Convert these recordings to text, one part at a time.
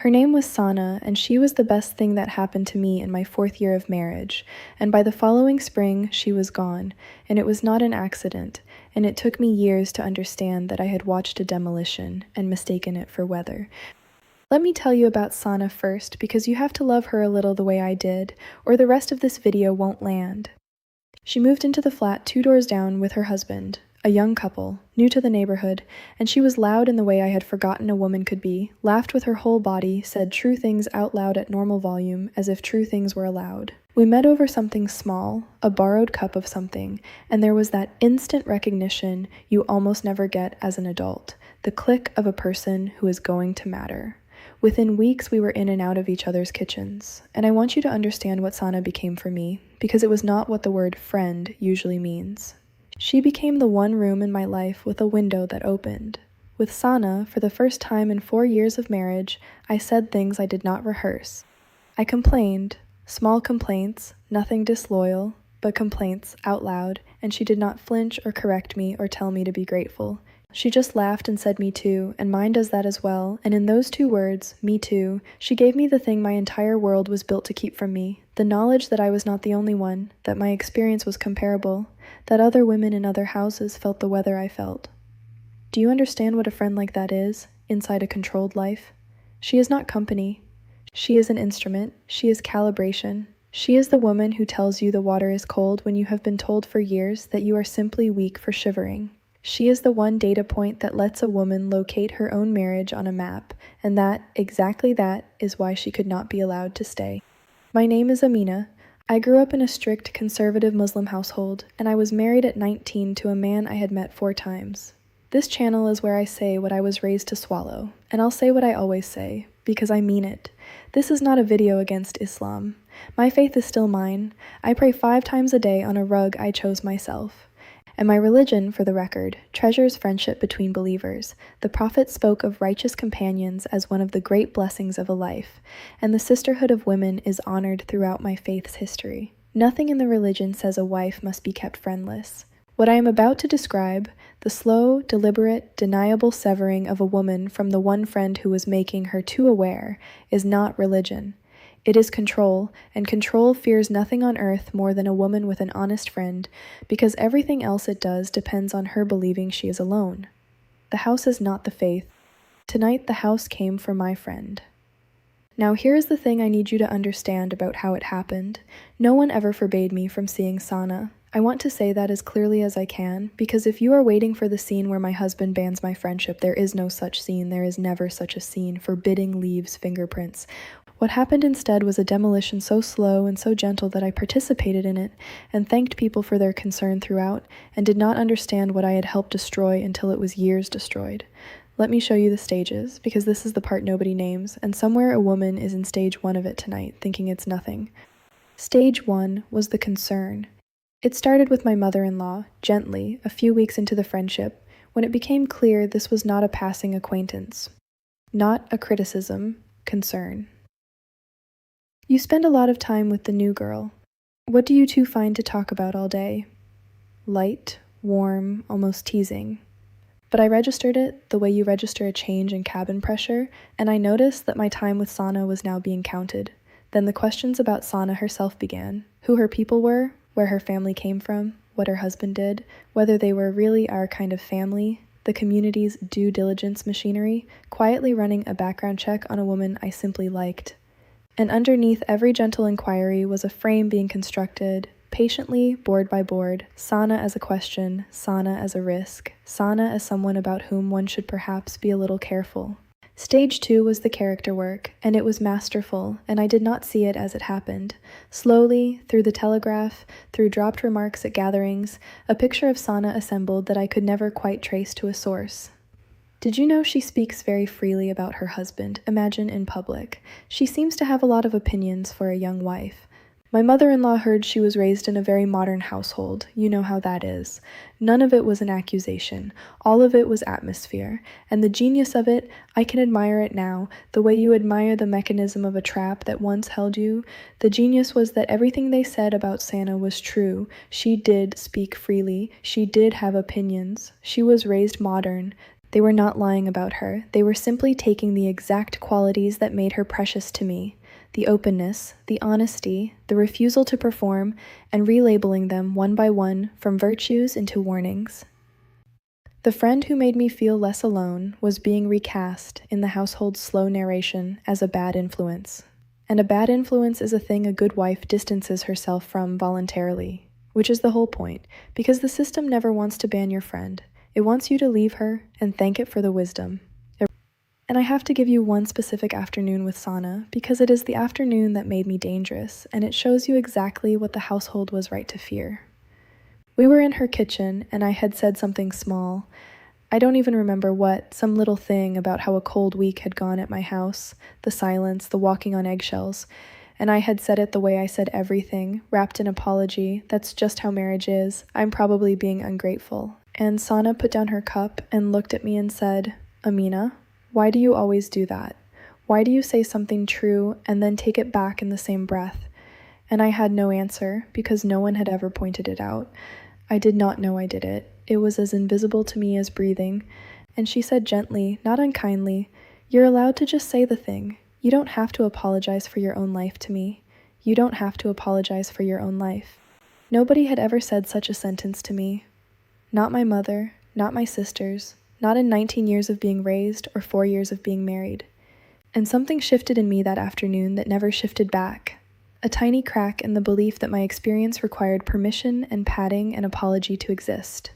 Her name was Sana, and she was the best thing that happened to me in my 4th year of marriage, and by the following spring she was gone, and it was not an accident, and it took me years to understand that I had watched a demolition and mistaken it for weather. Let me tell you about Sana first, because you have to love her a little the way I did, or the rest of this video won't land. She moved into the flat 2 doors down with her husband, a young couple, new to the neighborhood, and she was loud in the way I had forgotten a woman could be, laughed with her whole body, said true things out loud at normal volume, as if true things were allowed. We met over something small, a borrowed cup of something, and there was that instant recognition you almost never get as an adult, the click of a person who is going to matter. Within weeks, we were in and out of each other's kitchens, and I want you to understand what Sana became for me, because it was not what the word friend usually means. She became the one room in my life with a window that opened. With Sana, for the first time in 4 years of marriage, I said things I did not rehearse. I complained, small complaints, nothing disloyal, but complaints out loud, and she did not flinch or correct me or tell me to be grateful. She just laughed and said me too, and mine does that as well, and in those 2 words, me too, she gave me the thing my entire world was built to keep from me, the knowledge that I was not the only one, that my experience was comparable, that other women in other houses felt the weather I felt. Do you understand what a friend like that is, inside a controlled life? She is not company. She is an instrument. She is calibration. She is the woman who tells you the water is cold when you have been told for years that you are simply weak for shivering. She is the one data point that lets a woman locate her own marriage on a map, and exactly that, is why she could not be allowed to stay. My name is Amina. I grew up in a strict conservative Muslim household, and I was married at 19 to a man I had met 4 times. This channel is where I say what I was raised to swallow, and I'll say what I always say, because I mean it. This is not a video against Islam. My faith is still mine. I pray 5 times a day on a rug I chose myself. And my religion, for the record, treasures friendship between believers. The Prophet spoke of righteous companions as one of the great blessings of a life, and the sisterhood of women is honored throughout my faith's history. Nothing in the religion says a wife must be kept friendless. What I am about to describe, the slow, deliberate, deniable severing of a woman from the one friend who was making her too aware, is not religion. It is control, and control fears nothing on earth more than a woman with an honest friend, because everything else it does depends on her believing she is alone. The house is not the faith. Tonight the house came for my friend. Now here is the thing I need you to understand about how it happened. No one ever forbade me from seeing Sana. I want to say that as clearly as I can, because if you are waiting for the scene where my husband bans my friendship, there is no such scene. There is never such a scene. Forbidding leaves fingerprints. What happened instead was a demolition so slow and so gentle that I participated in it and thanked people for their concern throughout and did not understand what I had helped destroy until it was years destroyed. Let me show you the stages, because this is the part nobody names, and somewhere a woman is in stage 1 of it tonight, thinking it's nothing. Stage 1 was the concern. It started with my mother-in-law, gently, a few weeks into the friendship, when it became clear this was not a passing acquaintance. Not a criticism, concern. You spend a lot of time with the new girl. What do you two find to talk about all day? Light, warm, almost teasing. But I registered it the way you register a change in cabin pressure, and I noticed that my time with Sana was now being counted. Then the questions about Sana herself began. Who her people were, where her family came from, what her husband did, whether they were really our kind of family, the community's due diligence machinery, quietly running a background check on a woman I simply liked. And underneath every gentle inquiry was a frame being constructed, patiently, board by board, Sana as a question, Sana as a risk, Sana as someone about whom one should perhaps be a little careful. Stage 2 was the character work, and it was masterful, and I did not see it as it happened. Slowly, through the telegraph, through dropped remarks at gatherings, a picture of Sana assembled that I could never quite trace to a source. Did you know she speaks very freely about her husband, imagine in public? She seems to have a lot of opinions for a young wife. My mother-in-law heard she was raised in a very modern household. You know how that is. None of it was an accusation. All of it was atmosphere. And the genius of it, I can admire it now, the way you admire the mechanism of a trap that once held you. The genius was that everything they said about Sana was true. She did speak freely. She did have opinions. She was raised modern. They were not lying about her. They were simply taking the exact qualities that made her precious to me, the openness, the honesty, the refusal to perform, and relabeling them one by one from virtues into warnings. The friend who made me feel less alone was being recast in the household's slow narration as a bad influence. And a bad influence is a thing a good wife distances herself from voluntarily, which is the whole point, because the system never wants to ban your friend. It wants you to leave her and thank it for the wisdom. And I have to give you one specific afternoon with Sana, because it is the afternoon that made me dangerous, and it shows you exactly what the household was right to fear. We were in her kitchen, and I had said something small. I don't even remember what, some little thing about how a cold week had gone at my house, the silence, the walking on eggshells, and I had said it the way I said everything, wrapped in apology. That's just how marriage is. I'm probably being ungrateful. And Sana put down her cup and looked at me and said, "Amina, why do you always do that? Why do you say something true and then take it back in the same breath?" And I had no answer, because no one had ever pointed it out. I did not know I did it. It was as invisible to me as breathing. And she said gently, not unkindly, "You're allowed to just say the thing. You don't have to apologize for your own life to me. You don't have to apologize for your own life." Nobody had ever said such a sentence to me. Not my mother, not my sisters, not in 19 years of being raised or 4 years of being married. And something shifted in me that afternoon that never shifted back. A tiny crack in the belief that my experience required permission and padding and apology to exist.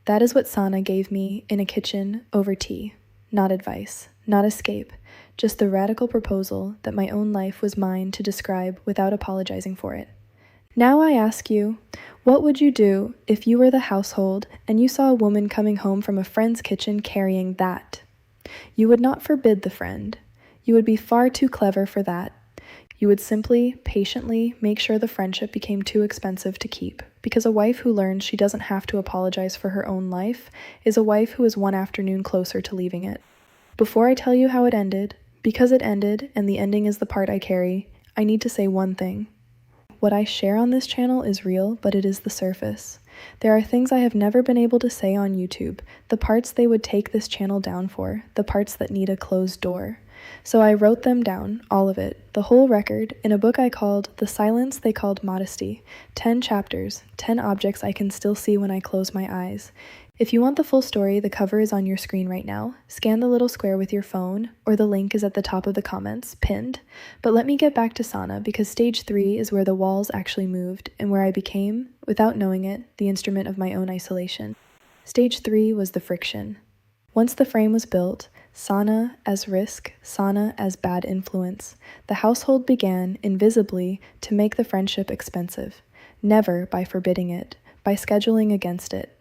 That is what Sana gave me in a kitchen over tea. Not advice, not escape, just the radical proposal that my own life was mine to describe without apologizing for it. Now I ask you, what would you do if you were the household and you saw a woman coming home from a friend's kitchen carrying that? You would not forbid the friend. You would be far too clever for that. You would simply, patiently make sure the friendship became too expensive to keep, because a wife who learns she doesn't have to apologize for her own life is a wife who is one afternoon closer to leaving it. Before I tell you how it ended, because it ended and the ending is the part I carry, I need to say one thing. What I share on this channel is real, but it is the surface. There are things I have never been able to say on YouTube, the parts they would take this channel down for, the parts that need a closed door. So I wrote them down, all of it, the whole record, in a book I called The Silence They Called Modesty. 10 chapters, 10 objects I can still see when I close my eyes. If you want the full story, the cover is on your screen right now. Scan the little square with your phone, or the link is at the top of the comments, pinned. But let me get back to Sana, because stage 3 is where the walls actually moved, and where I became, without knowing it, the instrument of my own isolation. Stage 3 was the friction. Once the frame was built, Sana as risk, Sana as bad influence, the household began, invisibly, to make the friendship expensive. Never by forbidding it, by scheduling against it.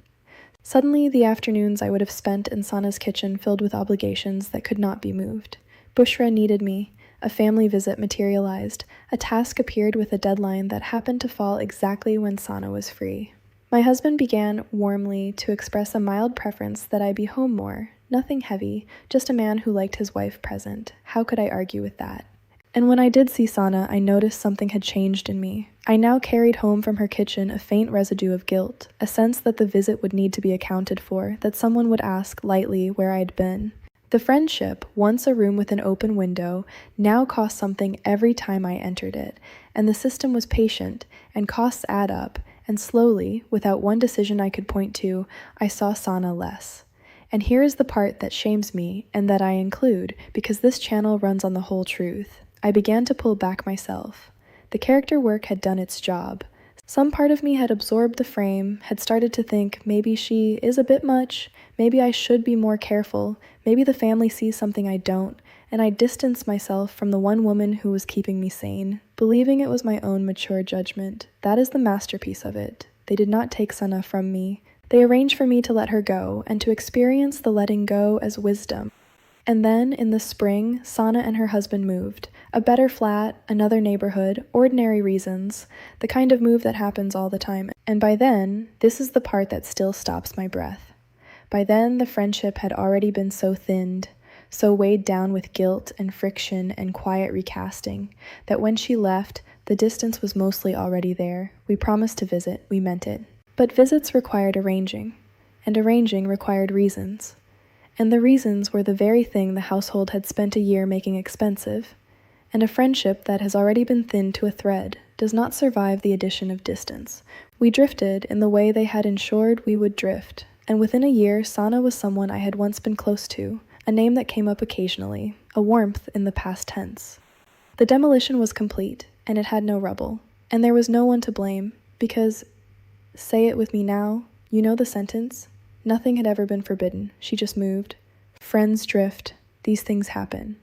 Suddenly, the afternoons I would have spent in Sana's kitchen filled with obligations that could not be moved. Bushra needed me. A family visit materialized. A task appeared with a deadline that happened to fall exactly when Sana was free. My husband began, warmly, to express a mild preference that I be home more. Nothing heavy, just a man who liked his wife present. How could I argue with that? And when I did see Sana, I noticed something had changed in me. I now carried home from her kitchen a faint residue of guilt, a sense that the visit would need to be accounted for, that someone would ask, lightly, where I'd been. The friendship, once a room with an open window, now cost something every time I entered it, and the system was patient, and costs add up, and slowly, without one decision I could point to, I saw Sana less. And here is the part that shames me, and that I include, because this channel runs on the whole truth. I began to pull back myself. The character work had done its job. Some part of me had absorbed the frame, had started to think, maybe she is a bit much, maybe I should be more careful, maybe the family sees something I don't, and I distanced myself from the one woman who was keeping me sane, believing it was my own mature judgment. That is the masterpiece of it. They did not take Sana from me. They arranged for me to let her go, and to experience the letting go as wisdom. And then, in the spring, Sana and her husband moved. A better flat, another neighborhood, ordinary reasons, the kind of move that happens all the time. And by then, this is the part that still stops my breath. By then, the friendship had already been so thinned, so weighed down with guilt and friction and quiet recasting, that when she left, the distance was mostly already there. We promised to visit, we meant it. But visits required arranging, and arranging required reasons. And the reasons were the very thing the household had spent a year making expensive. And a friendship that has already been thinned to a thread does not survive the addition of distance. We drifted in the way they had ensured we would drift, and within a year Sana was someone I had once been close to, a name that came up occasionally, a warmth in the past tense. The demolition was complete, and it had no rubble, and there was no one to blame, because, say it with me now, you know the sentence? Nothing had ever been forbidden, she just moved. Friends drift. These things happen.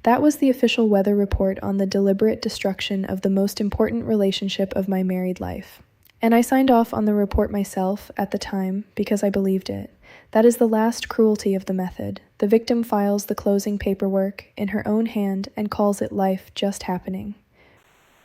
That was the official weather report on the deliberate destruction of the most important relationship of my married life. And I signed off on the report myself at the time because I believed it. That is the last cruelty of the method. The victim files the closing paperwork in her own hand and calls it life just happening.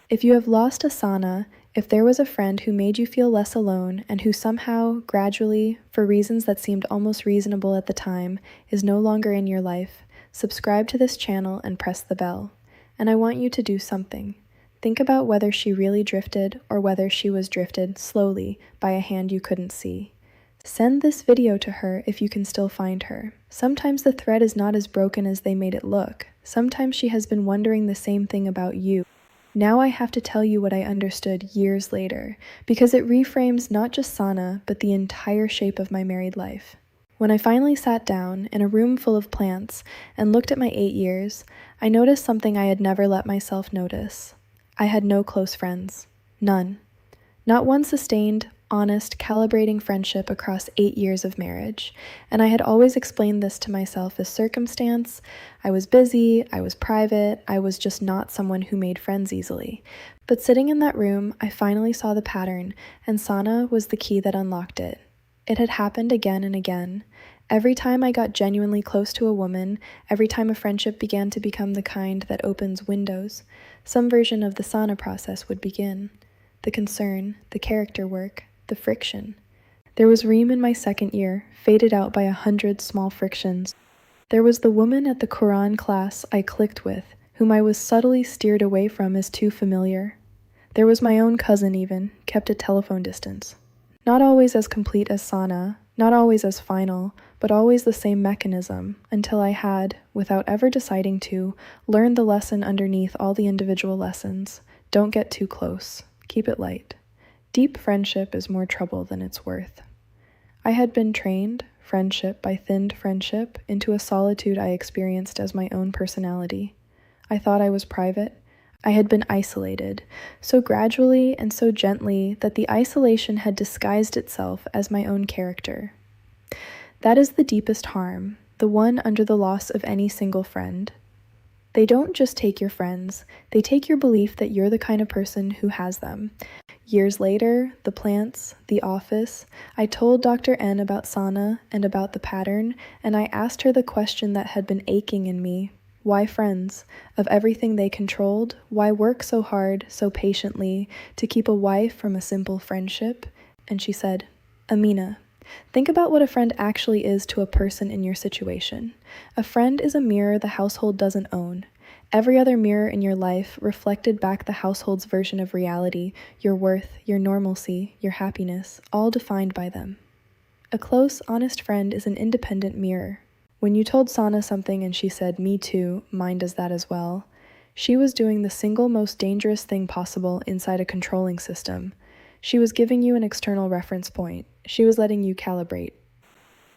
If you have lost a Sana, if there was a friend who made you feel less alone and who somehow, gradually, for reasons that seemed almost reasonable at the time, is no longer in your life, subscribe to this channel and press the bell. And I want you to do something. Think about whether she really drifted or whether she was drifted slowly by a hand you couldn't see. Send this video to her if you can still find her. Sometimes the thread is not as broken as they made it look. Sometimes she has been wondering the same thing about you. Now I have to tell you what I understood years later, because it reframes not just Sana, but the entire shape of my married life. When I finally sat down in a room full of plants and looked at my 8 years, I noticed something I had never let myself notice. I had no close friends. None. Not one sustained, honest, calibrating friendship across 8 years of marriage. And I had always explained this to myself as circumstance. I was busy, I was private, I was just not someone who made friends easily. But sitting in that room, I finally saw the pattern, and Sana was the key that unlocked it. It had happened again and again. Every time I got genuinely close to a woman, every time a friendship began to become the kind that opens windows, some version of the Sana process would begin. The concern, the character work, the friction. There was Reem in my second year, faded out by 100 small frictions. There was the woman at the Quran class I clicked with, whom I was subtly steered away from as too familiar. There was my own cousin even, kept at telephone distance. Not always as complete as Sana, not always as final, but always the same mechanism, until I had, without ever deciding to, learned the lesson underneath all the individual lessons. Don't get too close. Keep it light. Deep friendship is more trouble than it's worth. I had been trained, friendship by thinned friendship, into a solitude I experienced as my own personality. I thought I was private. I had been isolated, so gradually and so gently that the isolation had disguised itself as my own character. That is the deepest harm, the one under the loss of any single friend. They don't just take your friends, they take your belief that you're the kind of person who has them. Years later, the plants, the office, I told Dr. N about Sana and about the pattern, and I asked her the question that had been aching in me. Why friends? Of everything they controlled, why work so hard, so patiently, to keep a wife from a simple friendship? And she said, Amina, think about what a friend actually is to a person in your situation. A friend is a mirror the household doesn't own. Every other mirror in your life reflected back the household's version of reality, your worth, your normalcy, your happiness, all defined by them. A close, honest friend is an independent mirror. When you told Sana something and she said, me too, mine does that as well, she was doing the single most dangerous thing possible inside a controlling system. She was giving you an external reference point. She was letting you calibrate.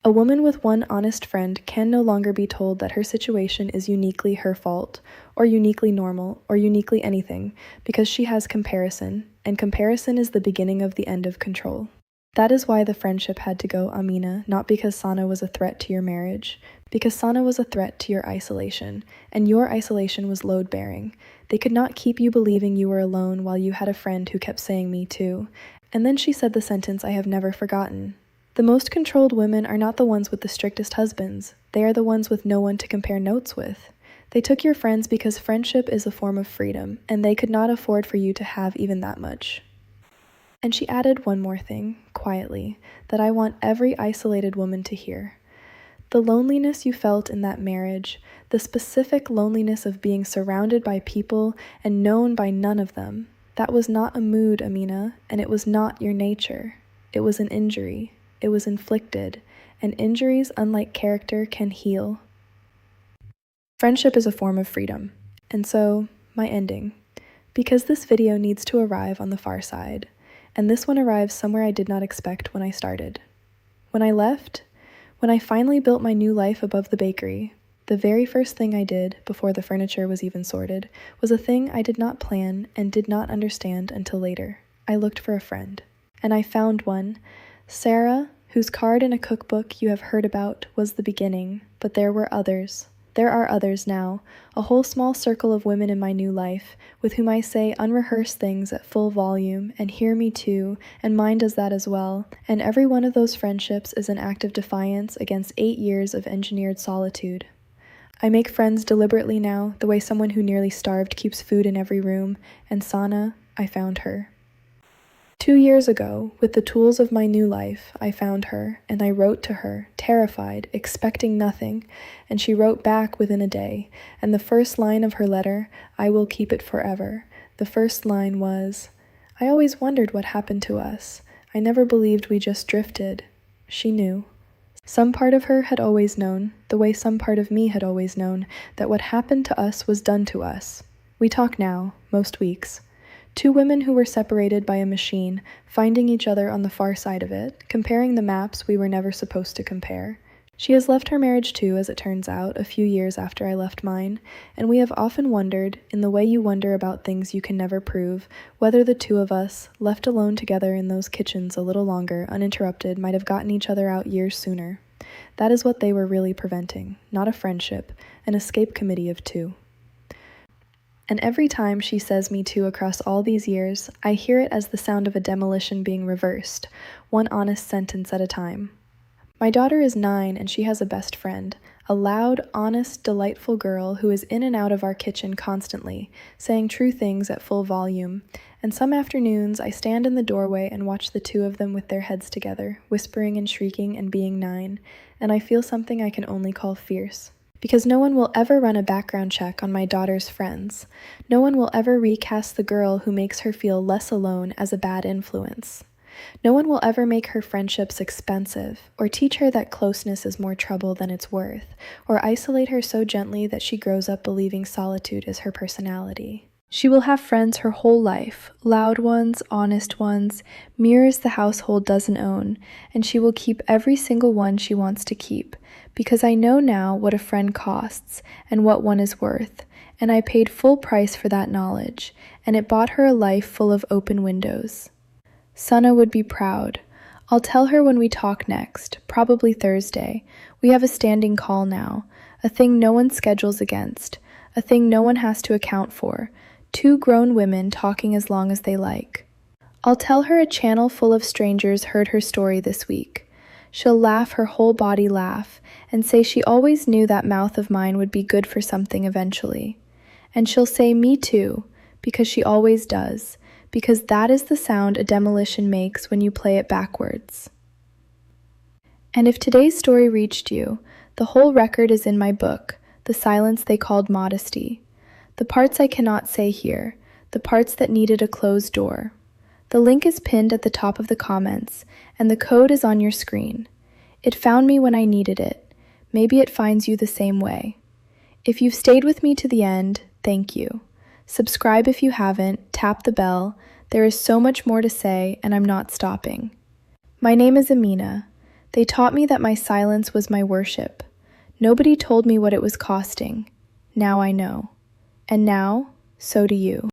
A woman with one honest friend can no longer be told that her situation is uniquely her fault, or uniquely normal, or uniquely anything, because she has comparison, and comparison is the beginning of the end of control. That is why the friendship had to go, Amina, not because Sana was a threat to your marriage, because Sana was a threat to your isolation, and your isolation was load-bearing. They could not keep you believing you were alone while you had a friend who kept saying me too. And then she said the sentence I have never forgotten. The most controlled women are not the ones with the strictest husbands. They are the ones with no one to compare notes with. They took your friends because friendship is a form of freedom, and they could not afford for you to have even that much. And she added one more thing, quietly, that I want every isolated woman to hear. The loneliness you felt in that marriage, the specific loneliness of being surrounded by people and known by none of them, that was not a mood, Amina, and it was not your nature. It was an injury. It was inflicted, and injuries, unlike character, can heal. Friendship is a form of freedom, and so, my ending. Because this video needs to arrive on the far side, and this one arrives somewhere I did not expect when I started. When I left, when I finally built my new life above the bakery, the very first thing I did, before the furniture was even sorted, was a thing I did not plan and did not understand until later. I looked for a friend. And I found one. Sarah, whose card in a cookbook you have heard about, was the beginning, but there were others. There are others now, a whole small circle of women in my new life, with whom I say unrehearsed things at full volume, and hear me too, and mine does that as well, and every one of those friendships is an act of defiance against 8 years of engineered solitude. I make friends deliberately now, the way someone who nearly starved keeps food in every room, and Sana, I found her. 2 years ago, with the tools of my new life, I found her, and I wrote to her, terrified, expecting nothing, and she wrote back within a day, and the first line of her letter, I will keep it forever. The first line was, I always wondered what happened to us. I never believed we just drifted. She knew. Some part of her had always known, the way some part of me had always known, that what happened to us was done to us. We talk now, most weeks. 2 women who were separated by a machine, finding each other on the far side of it, comparing the maps we were never supposed to compare. She has left her marriage too, as it turns out, a few years after I left mine, and we have often wondered, in the way you wonder about things you can never prove, whether the 2 of us, left alone together in those kitchens a little longer, uninterrupted, might have gotten each other out years sooner. That is what they were really preventing, not a friendship, an escape committee of 2. And every time she says me too across all these years, I hear it as the sound of a demolition being reversed, one honest sentence at a time. My daughter is 9 and she has a best friend, a loud, honest, delightful girl who is in and out of our kitchen constantly, saying true things at full volume. And some afternoons I stand in the doorway and watch the 2 of them with their heads together, whispering and shrieking and being 9, and I feel something I can only call fierce. Because no one will ever run a background check on my daughter's friends. No one will ever recast the girl who makes her feel less alone as a bad influence. No one will ever make her friendships expensive, or teach her that closeness is more trouble than it's worth, or isolate her so gently that she grows up believing solitude is her personality. She will have friends her whole life, loud ones, honest ones, mirrors the household doesn't own, and she will keep every single one she wants to keep, because I know now what a friend costs and what one is worth, and I paid full price for that knowledge, and it bought her a life full of open windows. Sana would be proud. I'll tell her when we talk next, probably Thursday. We have a standing call now, a thing no one schedules against, a thing no one has to account for. 2 grown women talking as long as they like. I'll tell her a channel full of strangers heard her story this week. She'll laugh her whole body laugh and say she always knew that mouth of mine would be good for something eventually. And she'll say me too, because she always does, because that is the sound a demolition makes when you play it backwards. And if today's story reached you, the whole record is in my book, The Silence They Called Modesty. The parts I cannot say here, the parts that needed a closed door. The link is pinned at the top of the comments, and the code is on your screen. It found me when I needed it. Maybe it finds you the same way. If you've stayed with me to the end, thank you. Subscribe if you haven't, tap the bell. There is so much more to say, and I'm not stopping. My name is Amina. They taught me that my silence was my worship. Nobody told me what it was costing. Now I know. And now, so do you.